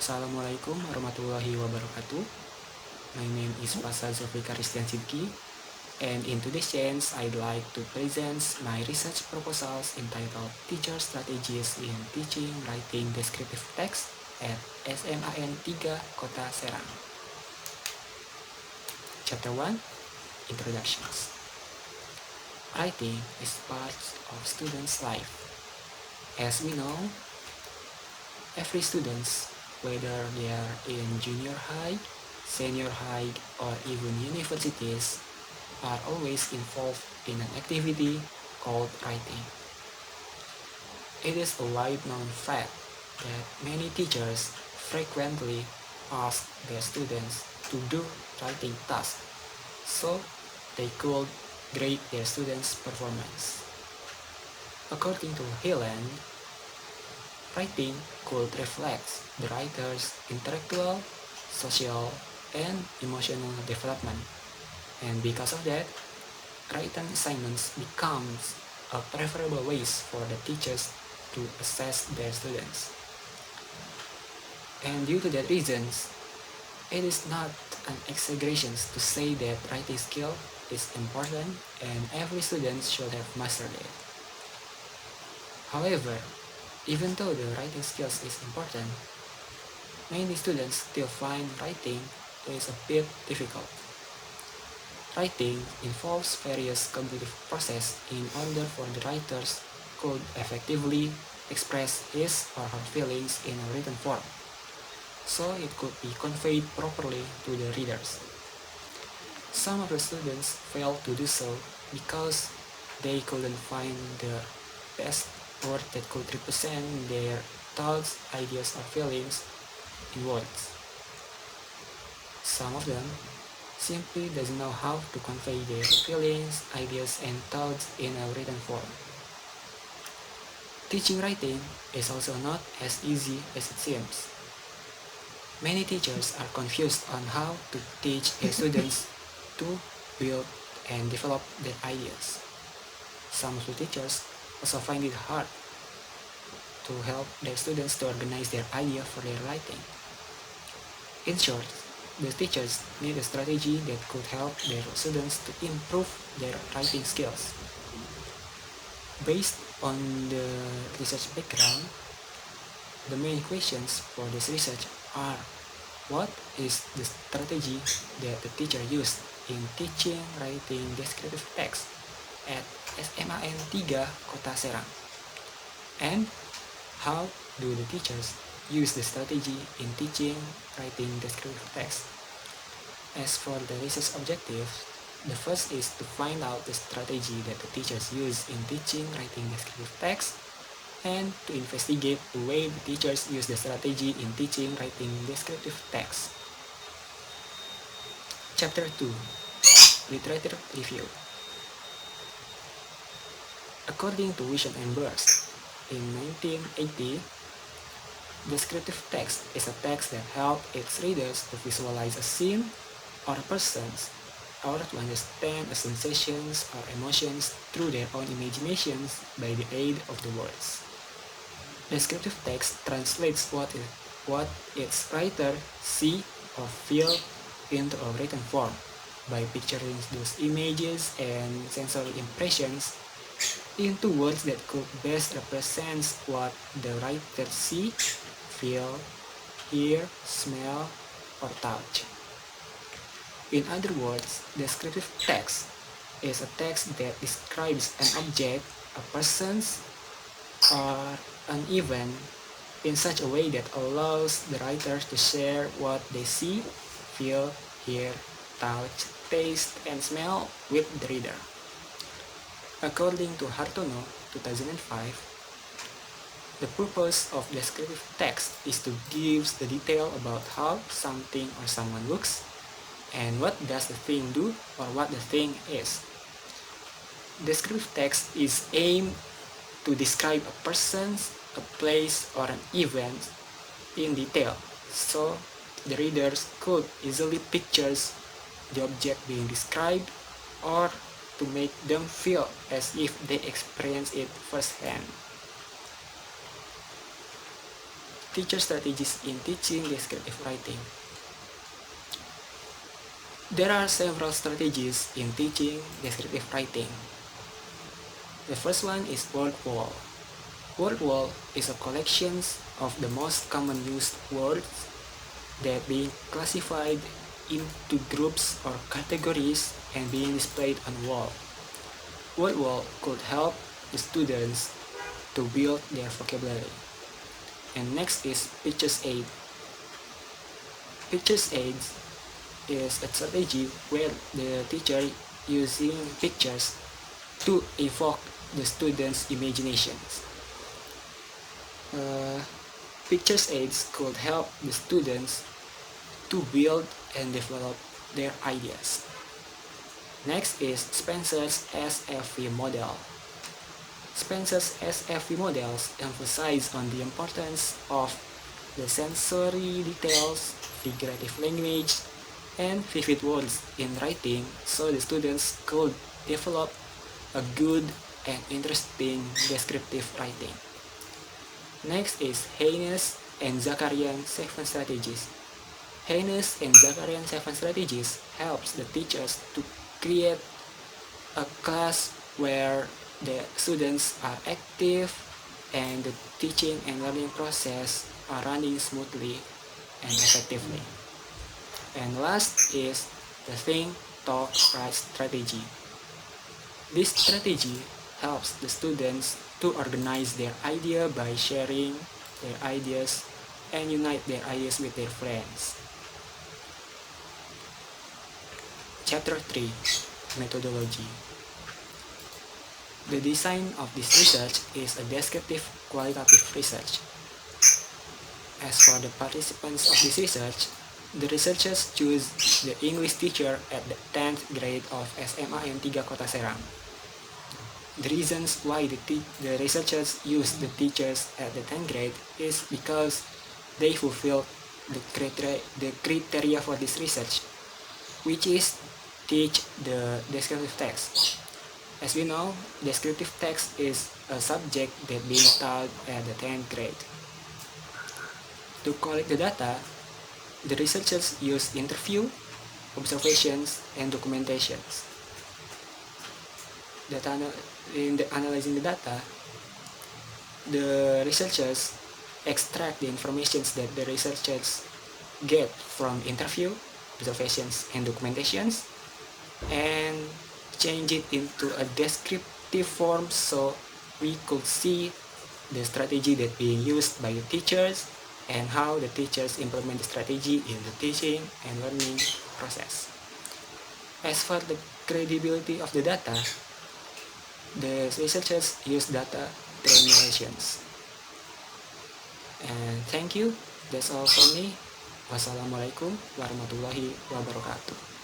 Assalamualaikum warahmatullahi wabarakatuh. My name is Fasha Zulfikar Ristiansidqi, and in today's chance, I'd like to present my research proposals entitled Teacher Strategies in Teaching Writing Descriptive Text at SMAN 3 Kota Serang. Chapter 1, Introductions. Writing is part of students' life. As we know, every student, whether they are in junior high, senior high, or even universities, are always involved in an activity called writing. It is a wide-known fact that many teachers frequently ask their students to do writing tasks so they could grade their students' performance. According to Helen, writing could reflect the writer's intellectual, social, and emotional development, and because of that, written assignments becomes a preferable ways for the teachers to assess their students. And due to that reasons, it is not an exaggeration to say that writing skill is important and every student should have mastered it. However, even though the writing skills is important, many students still find writing is a bit difficult. Writing involves various cognitive processes in order for the writers could effectively express his or her feelings in a written form, so it could be conveyed properly to the readers. Some of the students fail to do so because they couldn't find the best word that could represent their thoughts, ideas, or feelings in words. Some of them simply doesn't know how to convey their feelings, ideas, and thoughts in a written form. Teaching writing is also not as easy as it seems. Many teachers are confused on how to teach their students to build and develop their ideas. Some of the teachers also find it hard to help their students to organize their idea for their writing. In short, the teachers need a strategy that could help their students to improve their writing skills. Based on the research background, the main questions for this research are: what is the strategy that the teacher used in teaching writing descriptive text at SMAN 3 Kota Serang? And how do the teachers use the strategy in teaching writing descriptive text? As for the research objectives, the first is to find out the strategy that the teachers use in teaching writing descriptive text, and to investigate the way the teachers use the strategy in teaching writing descriptive text. Chapter 2, Literature Review. According to Vision and Burst, in 1980, descriptive text is a text that helps its readers to visualize a scene or a person, or to understand the sensations or emotions through their own imaginations by the aid of the words. Descriptive text translates what its writer see or feel into a written form by picturing those images and sensory impressions into words that could best represent what the writer see, feel, hear, smell, or touch. In other words, descriptive text is a text that describes an object, a person, or an event in such a way that allows the writers to share what they see, feel, hear, touch, taste, and smell with the reader. According to Hartono, 2005, the purpose of descriptive text is to give the detail about how something or someone looks, and what does the thing do or what the thing is. Descriptive text is aimed to describe a person, a place, or an event in detail, so the readers could easily picture the object being described, or to make them feel as if they experience it firsthand. teacher strategies in teaching descriptive writing. There are several strategies in teaching descriptive writing. The first one is word wall. Word wall is a collection of the most common used words that being classified into groups or categories and being displayed on a wall. Word wall could help the students to build their vocabulary. And next is pictures aid. Pictures aids is a strategy where the teacher using pictures to evoke the students' imaginations. Pictures aids could help the students to build and develop their ideas. Next is Spencer's SFV model. Spencer's SFV models emphasize on the importance of the sensory details, figurative language, and vivid words in writing so the students could develop a good and interesting descriptive writing. Next is Haynes and Zakarian 7 strategies. Haynes and Zakarian 7 strategies helps the teachers to create a class where the students are active and the teaching and learning process are running smoothly and effectively. And last is the think, talk, write strategy. This strategy helps the students to organize their idea by sharing their ideas and unite their ideas with their friends. Chapter 3, Methodology. The design of this research is a descriptive qualitative research. As for the participants of this research, the researchers choose the English teacher at the 10th grade of SMAN 3 Kota Serang. The reasons why the researchers use the teachers at the 10th grade is because they fulfill the criteria for this research, which is teach the descriptive text. As we know, descriptive text is a subject that being taught at the 10th grade. To collect the data, the researchers use interview, observations, and documentations. In analyzing the data, the researchers extract the information that the researchers get from interview, observations, and documentations, and change it into a descriptive form so we could see the strategy that being used by the teachers and how the teachers implement the strategy in the teaching and learning process. As for the credibility of the data, the researchers use data triangulations. And thank you. That's all from me. Wassalamualaikum warahmatullahi wabarakatuh.